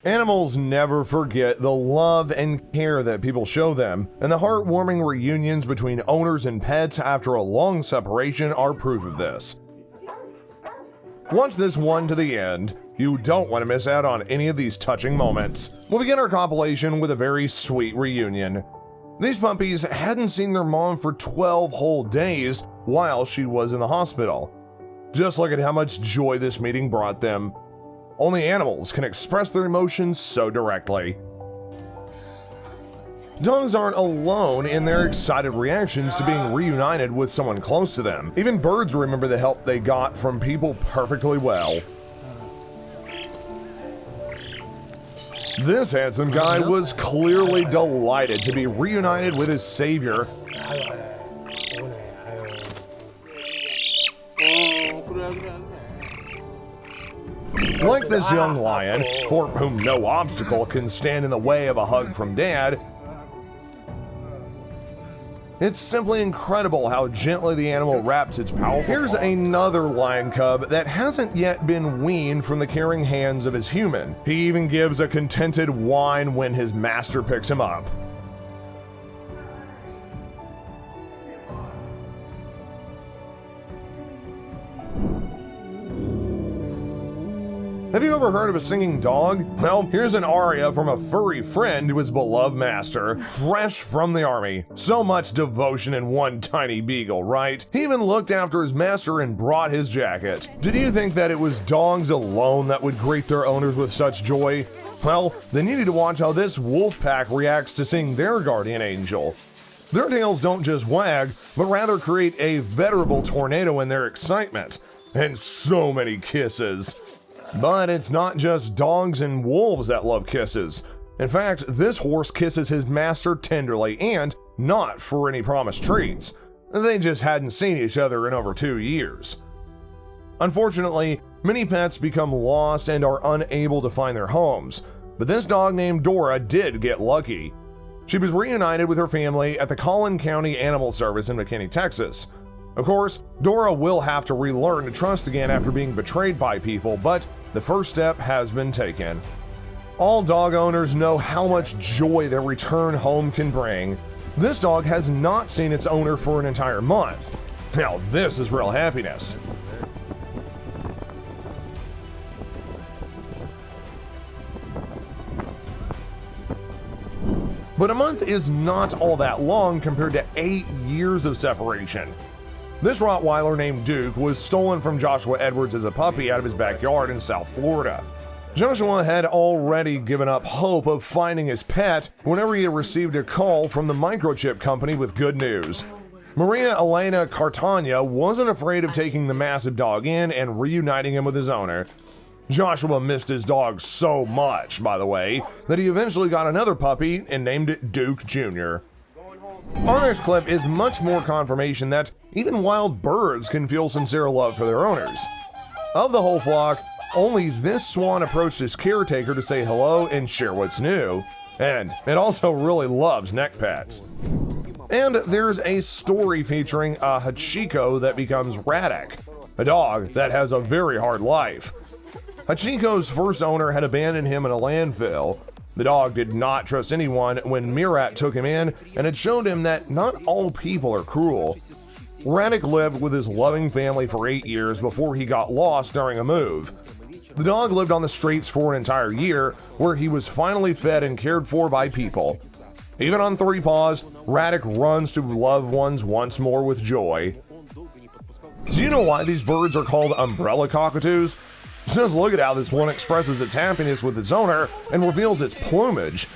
Animals never forget the love and care that people show them, and the heartwarming reunions between owners and pets after a long separation are proof of this. Watch this one to the end. You don't want to miss out on any of these touching moments. We'll begin our compilation with a very sweet reunion. These puppies hadn't seen their mom for 12 whole days while she was in the hospital. Just look at how much joy this meeting brought them. Only animals can express their emotions so directly. Dogs aren't alone in their excited reactions to being reunited with someone close to them. Even birds remember the help they got from people perfectly well. This handsome guy was clearly delighted to be reunited with his savior. Like this young lion, for whom no obstacle can stand in the way of a hug from Dad, it's simply incredible how gently the animal wraps its powerful Here's another lion cub that hasn't yet been weaned from the caring hands of his human. He even gives a contented whine when his master picks him up. Have you ever heard of a singing dog? Well, here's an aria from a furry friend to his beloved master, fresh from the army. So much devotion in one tiny beagle, right? He even looked after his master and brought his jacket. Did you think that it was dogs alone that would greet their owners with such joy? Well, then you need to watch how this wolf pack reacts to seeing their guardian angel. Their tails don't just wag, but rather create a veritable tornado in their excitement. And so many kisses. But it's not just dogs and wolves that love kisses. In fact, this horse kisses his master tenderly and not for any promised treats. They just hadn't seen each other in over 2 years. Unfortunately, many pets become lost and are unable to find their homes, but this dog named Dora did get lucky. She was reunited with her family at the Collin County Animal Service in McKinney, Texas. Of course, Dora will have to relearn to trust again after being betrayed by people, but the first step has been taken. All dog owners know how much joy their return home can bring. This dog has not seen its owner for an entire month. Now this is real happiness. But a month is not all that long compared to 8 years of separation. This Rottweiler named Duke was stolen from Joshua Edwards as a puppy out of his backyard in South Florida. Joshua had already given up hope of finding his pet whenever he had received a call from the microchip company with good news. Maria Elena Cartagna wasn't afraid of taking the massive dog in and reuniting him with his owner. Joshua missed his dog so much, by the way, that he eventually got another puppy and named it Duke Jr. Our next clip is much more confirmation that even wild birds can feel sincere love for their owners. Of the whole flock, only this swan approached his caretaker to say hello and share what's new. And it also really loves neck pats. And there's a story featuring a Hachiko that becomes Radek, a dog that has a very hard life. Hachiko's first owner had abandoned him in a landfill. The dog did not trust anyone when Mirat took him in, and it showed him that not all people are cruel. Radek lived with his loving family for 8 years before he got lost during a move. The dog lived on the streets for an entire year, where he was finally fed and cared for by people. Even on 3 paws, Radek runs to loved ones once more with joy. Do you know why these birds are called umbrella cockatoos? Just look at how this one expresses its happiness with its owner and reveals its plumage.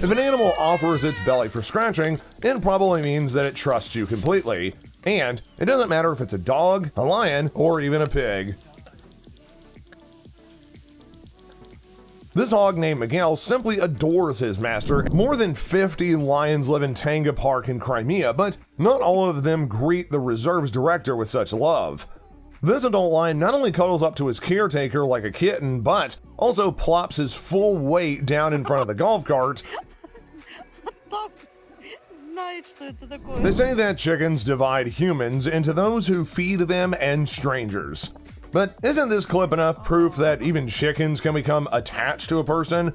If an animal offers its belly for scratching, it probably means that it trusts you completely. And it doesn't matter if it's a dog, a lion, or even a pig. This hog named Miguel simply adores his master. More than 50 lions live in Tanga Park in Crimea, but not all of them greet the reserve's director with such love. This adult lion not only cuddles up to his caretaker like a kitten, but also plops his full weight down in front of the golf cart. They say that chickens divide humans into those who feed them and strangers. But isn't this clip enough proof that even chickens can become attached to a person?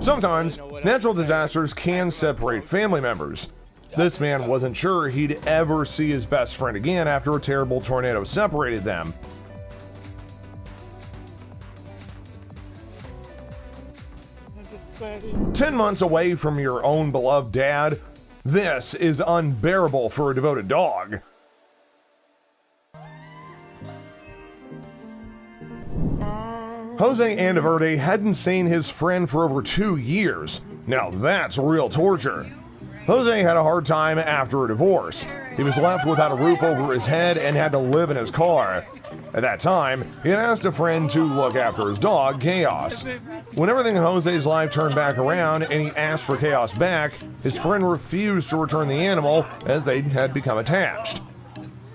Sometimes, natural disasters can separate family members. This man wasn't sure he'd ever see his best friend again after a terrible tornado separated them. "10 months away from your own beloved dad? This is unbearable for a devoted dog." Jose Andaverde hadn't seen his friend for over 2 years. Now that's real torture. Jose had a hard time after a divorce. He was left without a roof over his head and had to live in his car. At that time, he had asked a friend to look after his dog, Chaos. When everything in Jose's life turned back around and he asked for Chaos back, his friend refused to return the animal as they had become attached.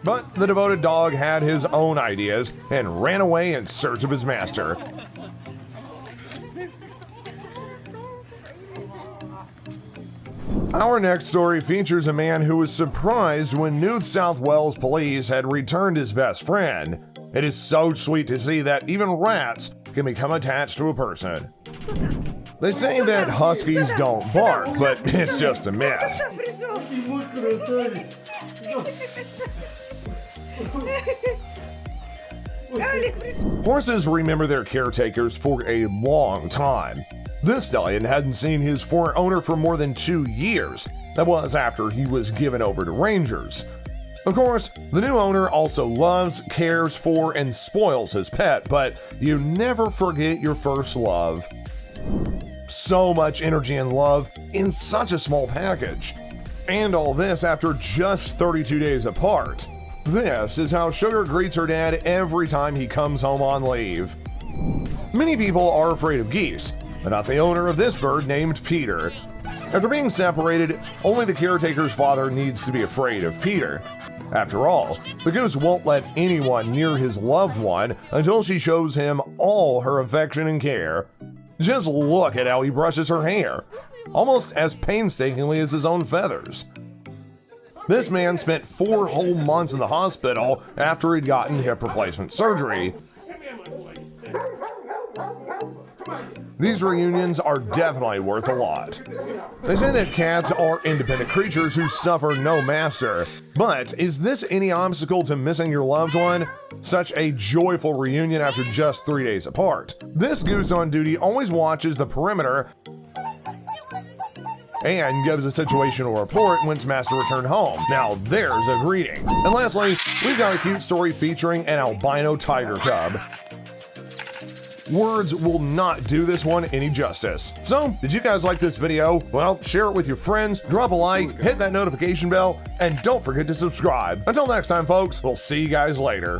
But the devoted dog had his own ideas and ran away in search of his master. Our next story features a man who was surprised when New South Wales police had returned his best friend. It is so sweet to see that even rats can become attached to a person. They say that huskies don't bark, but it's just a myth. Horses remember their caretakers for a long time. This stallion hadn't seen his former owner for more than 2 years. That was after he was given over to rangers. Of course, the new owner also loves, cares for, and spoils his pet, but you never forget your first love. So much energy and love in such a small package. And all this after just 32 days apart. This is how Sugar greets her dad every time he comes home on leave. Many people are afraid of geese, but not the owner of this bird named Peter. After being separated, only the caretaker's father needs to be afraid of Peter. After all, the goose won't let anyone near his loved one until she shows him all her affection and care. Just look at how he brushes her hair, almost as painstakingly as his own feathers. This man spent 4 whole months in the hospital after he'd gotten hip replacement surgery. These reunions are definitely worth a lot. They say that cats are independent creatures who suffer no master. But is this any obstacle to missing your loved one? Such a joyful reunion after just 3 days apart. This goose on duty always watches the perimeter and gives a situational report once master returned home. Now there's a greeting. And lastly, we've got a cute story featuring an albino tiger cub. Words will not do this one any justice. So, did you guys like this video? Well, share it with your friends, drop a like, hit that notification bell, and don't forget to subscribe. Until next time, folks, we'll see you guys later.